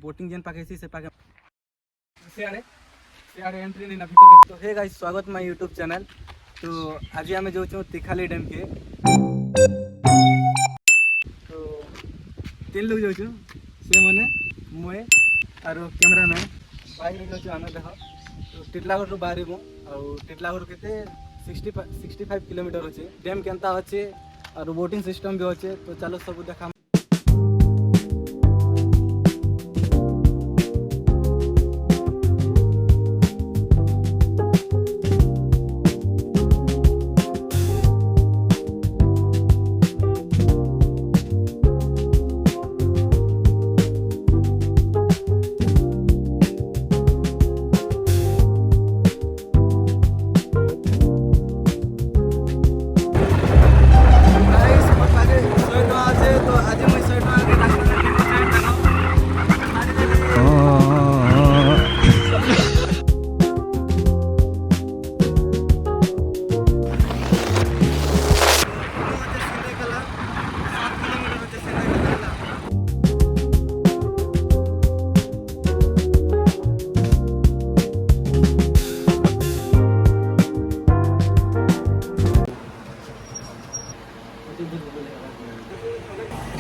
Boating जेन पाके से पाके सियाड़े entry नहीं ना भीतर के। तो हे गाइस स्वागत माय यूट्यूब चैनल। तो आज आम जो तीखाली डैम के तो 3 लोग जो से मैंने मुए और कैमरामैन बाइक जो आम देख तो टिटलागढ़ बाहर आउ टिटलागढ़ के 65 किलोमीटर अच्छे डैम केन्ता अच्छे और बोटिंग सिस्टम भी अच्छे। तो चलो सब देखा।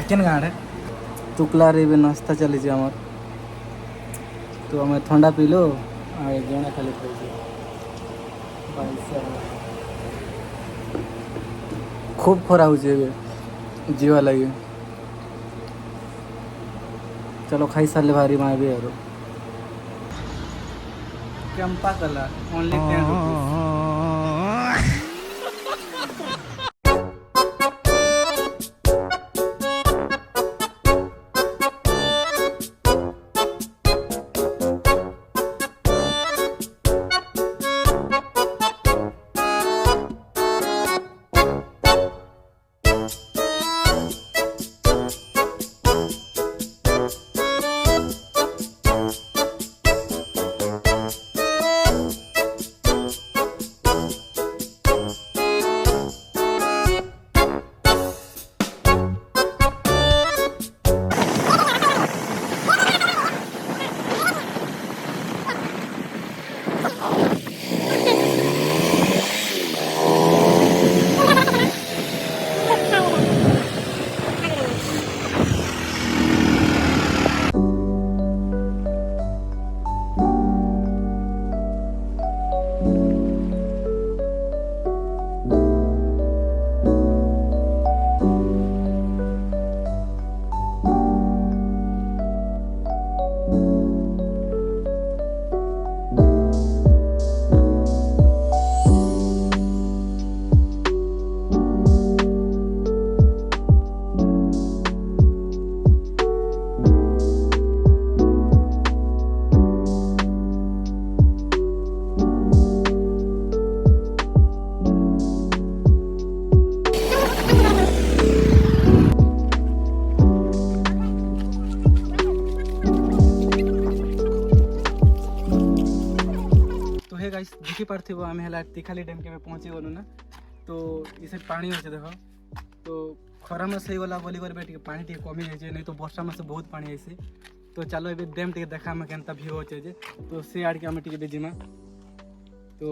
केन गाँव तुकला रे नास्ता चली आमर। तो आम ठंडा पीलो जड़े खाली खूब खरा हो जीवा लगे। चलो खाई सारे भारी माँ भी आरो कैंपा कला ओनली 10 रुपीस। गाइस देखी पार्थिव आम है तीखाली डैम के पहुँची गलु ना। तो इसे पानी अच्छे देख तो खरा मास हो गला बोली पानी टे कमी जाए नहीं तो वर्षा मास बहुत पानी आइसे। तो चलो ये डैम टे देखा केनता व्यू अच्छे जे तो से आड़ के आम टे जिमा। तो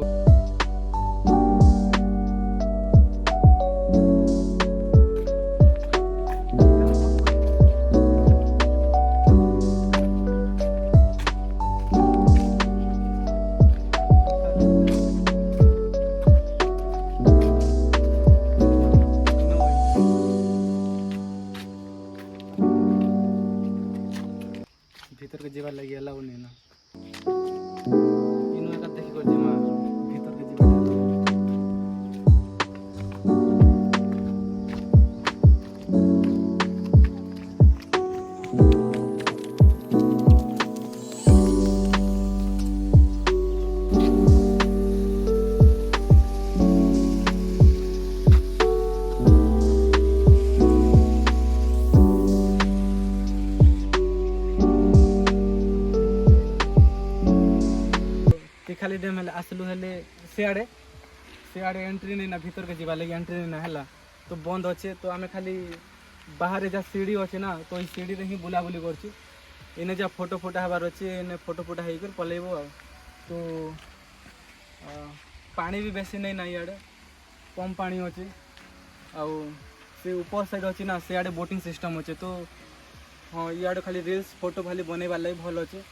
भीतर के जीवा लगी अलाउ नहीं ना इनु का देखि कर जिमा भीतर के जीवा। तीखाली डैम आसलु हेले सियाड़े एंट्री नहीं ना भीतर के जीवा लगे एंट्री नहीं ना है तो बंद अच्छे। तो आम खाली बाहर जहाँ सीढ़ी अच्छे ना तो सीढ़ी रे ही बुलाबुली कर इने जा फोटो फोटा हबार अच्छे इने फोटो फोटा होकर पलैब आ तो पानी भी बेसी नहीं ना इे कम पानी अच्छे आउ से ऊपर साइड अच्छे ना सियाड़े बोटिंग सिस्टम अच्छे तो हाँ इे खाली रील्स फोटो खाली बनवार लगे भल अच्छे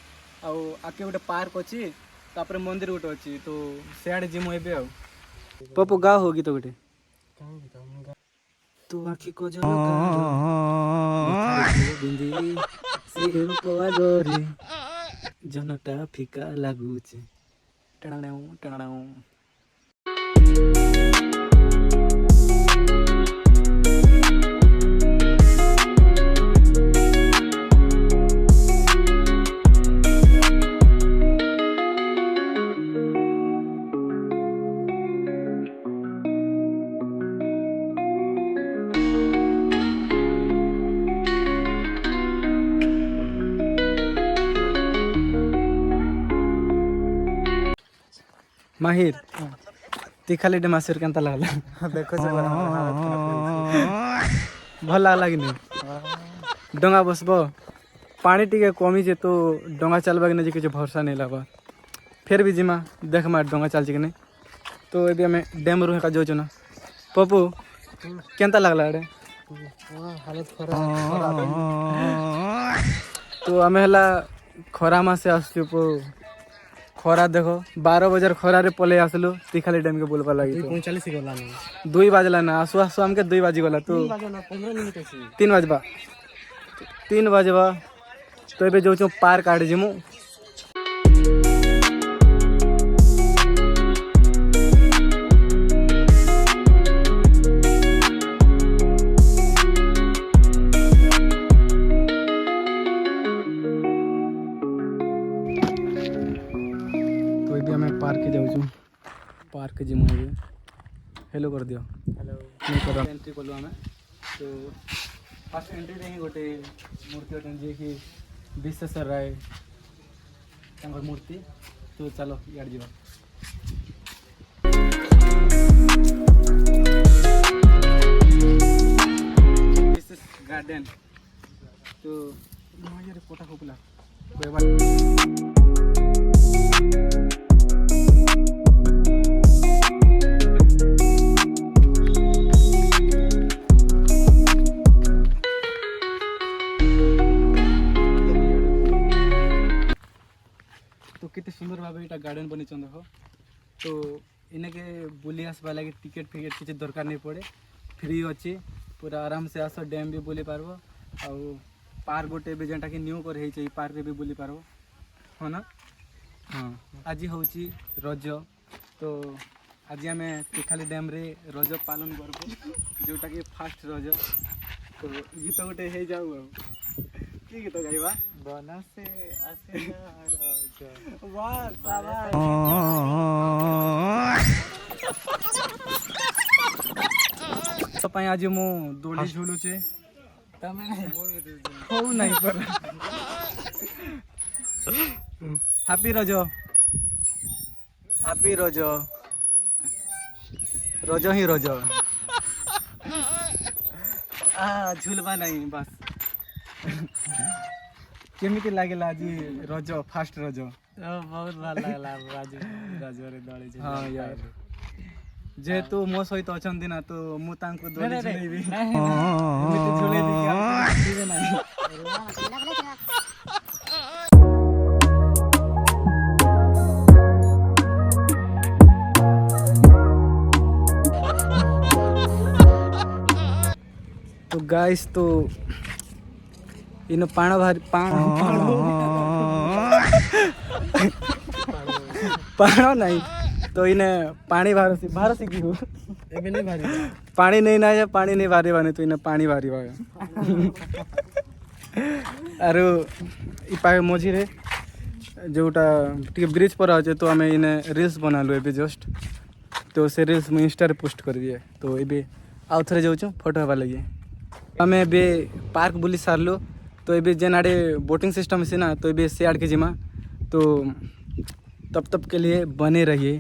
आउ आगे गोटे पार्क अच्छी तापर मंदिर गोटे अच्छी तो सियाड़े जिमु एबे आ पपू गा होगी तो गोटे तू आखि को जनटा फिका लागुचे टणाऊ टणाऊ माहिर तीखाली डे मासेर केनता लागला देखो भल लागला कि नहीं डंगा बसब पानी टिके कमी जे तो डंगा चलबा कि नहीं किसी भरोसा नहीं लगा फिर भी जिमा देख मार डंगा चलचे कि नहीं तो ये आम डैम रू का जाऊँ ना पपू केनता लागला अरे हालत खराब तो आम है खरा मासे आसु खरा देखो 12 बजे खरारे पले आसलु तीखाली डैम के बोलबा लगी 45 गला 2 बजला ना आसु आसु हमके 2 बजे गला तो 3 बजबा 3 बजबा तो एबे जो पार्क आड़े जिमु पार्क जिमु हेलो कर दियो हेलो एंट्री कलु आम तो फर्स्ट एंट्री रे गोटे मूर्ति अटन जे कि विश्वेश्वर राय मूर्ति तो चलो यार जीवा गार्डन तो यार कोटा खोपला तो कितने सुंदर भाव यहाँ गार्डन बनी देख तो इनके बुली आसवा लगे टिकेट फिकेट किसी दरकार नहीं पड़े फ्री अच्छी पूरा आराम से आस डैम भी बुली पार्ब आउ पार्क गोटे भी जेनटा कि न्यू कर पार्क भी बुली पार्ब हाँ ना हाँ आज हूँ रज तो आज आम तीखाली डैम रे रज पालन करब जोटा कि फास्ट रज तो गीत गोटे हो जाऊ कि गीत गाइबा बना से आसे वाह शाबाश तो पाई आज मु दोली झुलुचे तमे हो नहीं पर हैप्पी रजो रजो ही रजो झुलवा नहीं बस केमिति लागला आज रज फास्ट रज बहुत भल लागला आज रजरे दळी हां यार जेहेतु मो सहित अछंती ना तो मु तांको दोली झुलेबी एमिति झुलेबी कि दिबे नाही तो गाइस तो इन पाण भारी पाण नहीं तो इन्हें पानी बाहर से की हो नहीं भारी पानी नहीं ना पानी नहीं भारी बाने तो इन्हें पानी भारी बा आरो इपा मझी रे जोटा टिके ब्रिज पर अच्छे तो आम इन्हें रील्स बनालु ए जस्ट तो से रील्स मुझे इंस्टा रे पोस्ट कर दिए तो ये आउ थे जाऊँ फोटो हवा लगे आम ए पार्क बुली सारू तो ये जेन आड़े बोटिंग सिस्टम से ना तो ये से आड़ के जिमा तो तब के लिए बने रहिए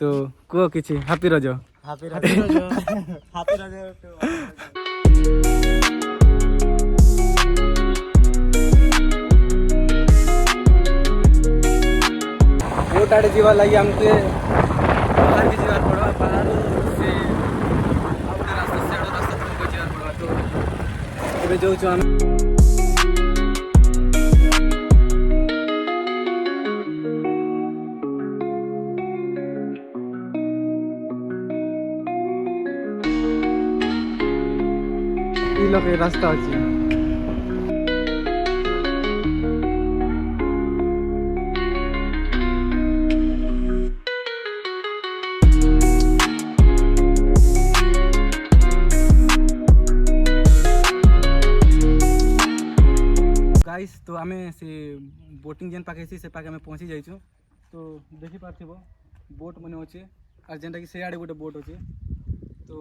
तो कहो किसी हैप्पी रजो बोट आड़े जीवा लगी हमके बाहर के जीवार पड़वा बाहर से आउटे रास्ता से आड़ो रास्ता तुमको जीवार पड़वा तो एबे जो हम ई लोग रास्ता अछि गाइस तो आमे से बोटिंग जेन पाके से पाके आमे पहुंची जाइछु तो देखि पारथिबो बोट मने होचे और जेनटा कि से आड़े गोटे बोट होचे तो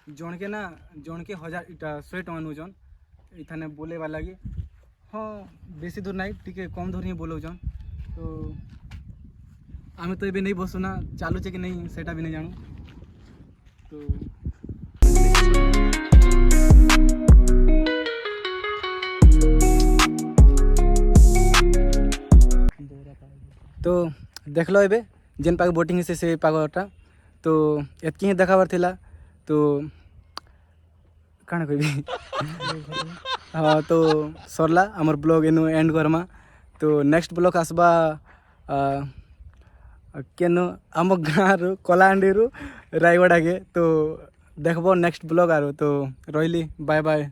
जणके ना जणके 1000 इटा 100 टका नौजन इथाने बोले वाला लगी हाँ बेसी दूर नहीं टिके कम दूर ही बोलौजन तो आमे तो एबे नहीं बसु ना चालू छे कि नहीं सेटा भी नहीं जानू तो देख लो एबे जेन पाक बोटिंग से पागटा तो एतकी ही देखाबार थिला तो काण कहबी हाँ तो सरला हमर ब्लॉग एनु एंड करमा तो नेक्स्ट ब्लॉग आसबा केनो आम गाँव कलाहांडी रायगड़ा के तो देखबो नेक्स्ट ब्लॉग आरो तो रहिली बाय बाय।